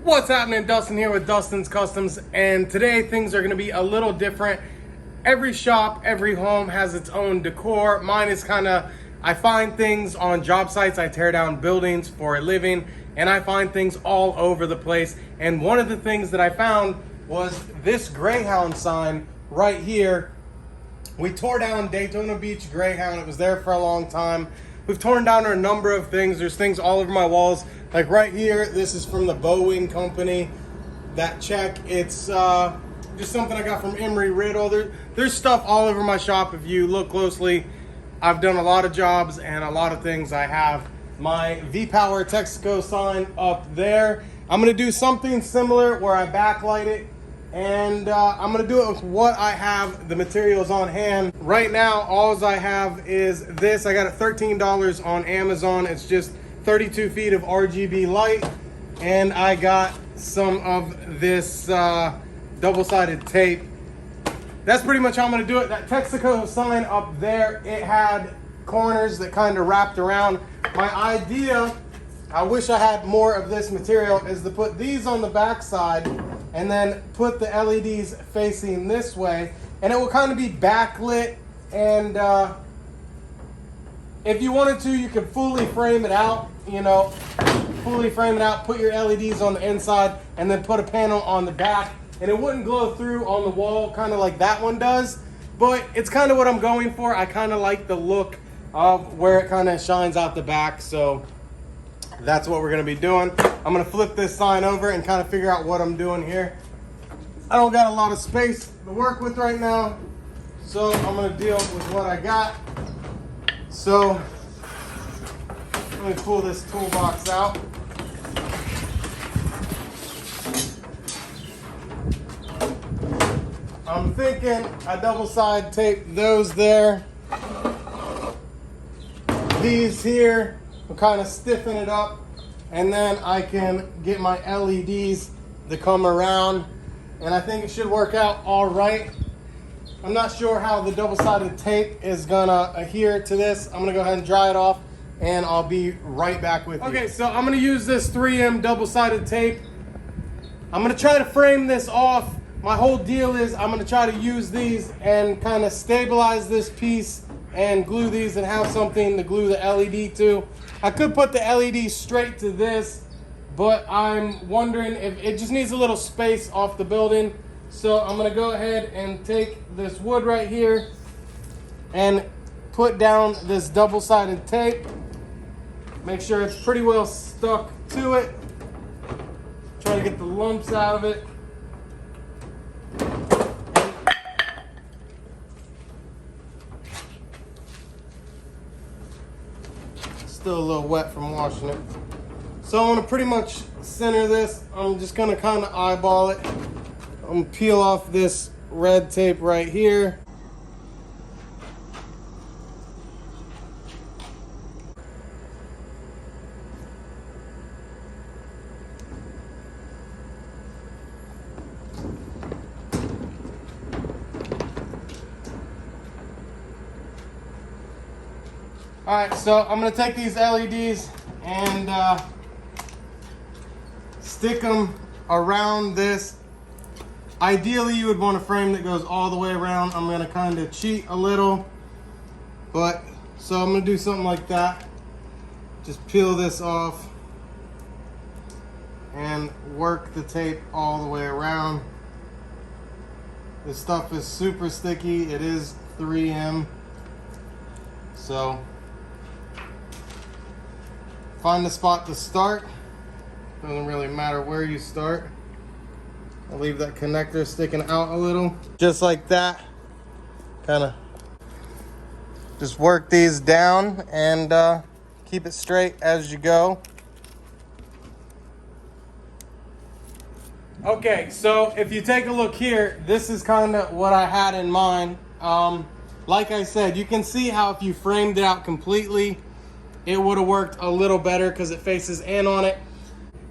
What's happening? Dustin here with Dustin's Customs, and today things are going to be a little different. Every shop, every home has its own decor. Mine is kind of, I find things on job sites. I tear down buildings for a living, and I find things all over the place. And one of the things that I found was this Greyhound sign right here. We tore down Daytona Beach Greyhound. It was there for a long time. We've torn down a number of things. There's things all over my walls. Like right here, this is from the Boeing company. That check, it's just something I got from Emery Riddle. There's stuff all over my shop. If you look closely, I've done a lot of jobs and a lot of things. I have my V-Power Texaco sign up there. I'm gonna do something similar where I backlight it, and I'm gonna do it with what I have, the materials on hand. Right now, all I have is this. I got it $13 on Amazon. It's just 32 feet of RGB light, and I got some of this double-sided tape. That's pretty much how I'm gonna do it. That Texaco sign up there, it had corners that kind of wrapped around. My idea, I wish I had more of this material, is to put these on the back side and then put the LEDs facing this way, and it will kind of be backlit. And if you wanted to, you could fully frame it out, fully frame it out, put your LEDs on the inside, and then put a panel on the back, and it wouldn't glow through on the wall kind of like that one does. But it's kind of what I'm going for. I kind of like the look of where it kind of shines out the back, so that's what we're gonna be doing. I'm gonna flip this sign over and kind of figure out what I'm doing here. I don't got a lot of space to work with right now, so I'm gonna deal with what I got. So let me pull this toolbox out. I'm thinking I double side tape those there. These here will kind of stiffen it up, and then I can get my LEDs to come around, and I think it should work out all right. I'm not sure how the double-sided tape is gonna adhere to this. I'm gonna go ahead and dry it off, and I'll be right back with you. Okay, so I'm gonna use this 3M double-sided tape. I'm gonna try to frame this off. My whole deal is I'm gonna try to use these and kind of stabilize this piece and glue these and have something to glue the LED to. I could put the LED straight to this, but I'm wondering if it just needs a little space off the building. So I'm gonna go ahead and take this wood right here and put down this double-sided tape. Make sure it's pretty well stuck to it. Try to get the lumps out of it. Still a little wet from washing it. So I'm gonna pretty much center this. I'm just gonna kind of eyeball it. I'm gonna peel off this red tape right here. All right, so I'm gonna take these LEDs and stick them around this. Ideally, you would want a frame that goes all the way around. I'm gonna kind of cheat a little, so I'm gonna do something like that. Just peel this off and work the tape all the way around. This stuff is super sticky. It is 3M, so find the spot to start. Doesn't really matter where you start. I'll leave that connector sticking out a little, just like that. Kind of just work these down and keep it straight as you go. Okay, so if you take a look here, this is kind of what I had in mind. Like I said, you can see how if you framed it out completely, it would have worked a little better because it faces in on it.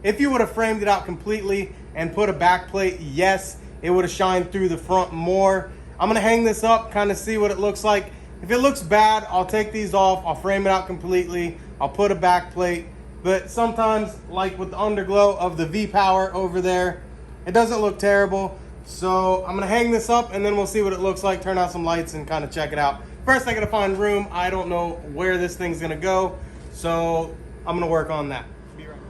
If you would have framed it out completely and put a back plate, yes, it would have shined through the front more. I'm gonna hang this up, kind of see what it looks like. If it looks bad, I'll take these off, I'll frame it out completely, I'll put a back plate, But sometimes, like with the underglow of the V-Power over there, it doesn't look terrible. So I'm gonna hang this up and then we'll see what it looks like, turn out some lights and kind of check it out. First, I gotta find room. I don't know where this thing's gonna go, so I'm gonna work on that.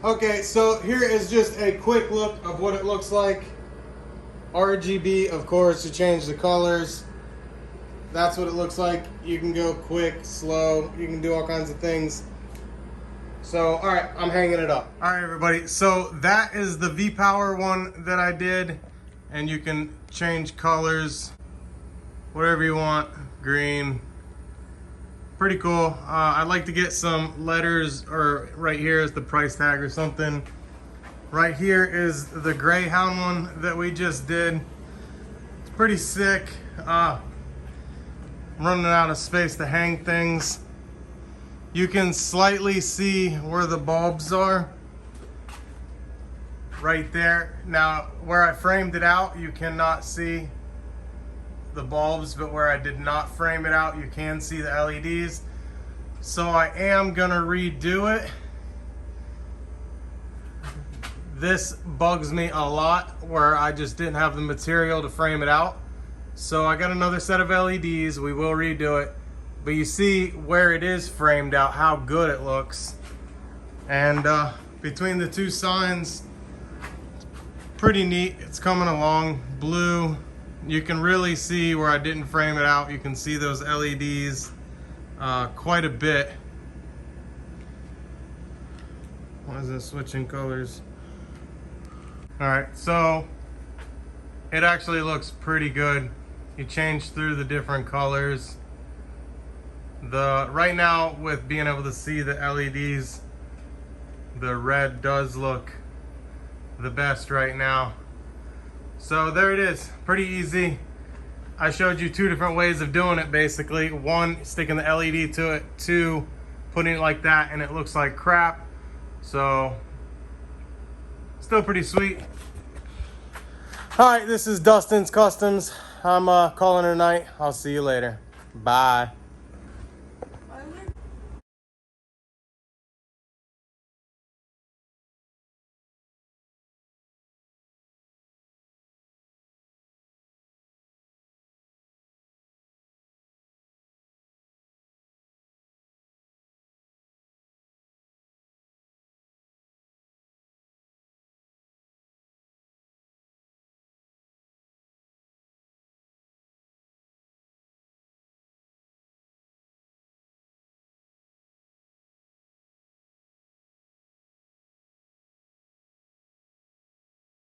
Okay, so here is just a quick look of what it looks like. RGB, of course, to change the colors. That's what it looks like. You can go quick, slow, you can do all kinds of things. So, all right, I'm hanging it up. All right, everybody, so that is the V-Power one that I did, and you can change colors, whatever you want, green. Pretty cool. I'd like to get some letters, or right here is the price tag or something. Right here is the Greyhound one that we just did. It's pretty sick. Running out of space to hang things. You can slightly see where the bulbs are. Right there. Now, where I framed it out, you cannot see the bulbs, but where I did not frame it out, you can see the LEDs. So I am gonna redo it. This bugs me a lot where I just didn't have the material to frame it out. So I got another set of LEDs, we will redo it. But you see where it is framed out, how good it looks. And between the two signs, pretty neat. It's coming along, blue. You can really see where I didn't frame it out. You can see those LEDs quite a bit. Why is it switching colors? All right, so it actually looks pretty good. You change through the different colors. Right now, with being able to see the LEDs, the red does look the best right now. So there it is, pretty easy. I showed you two different ways of doing it basically. One, sticking the LED to it. Two, putting it like that and it looks like crap. So, still pretty sweet. All right, this is Dustin's Customs. I'm calling it a night. I'll see you later. Bye.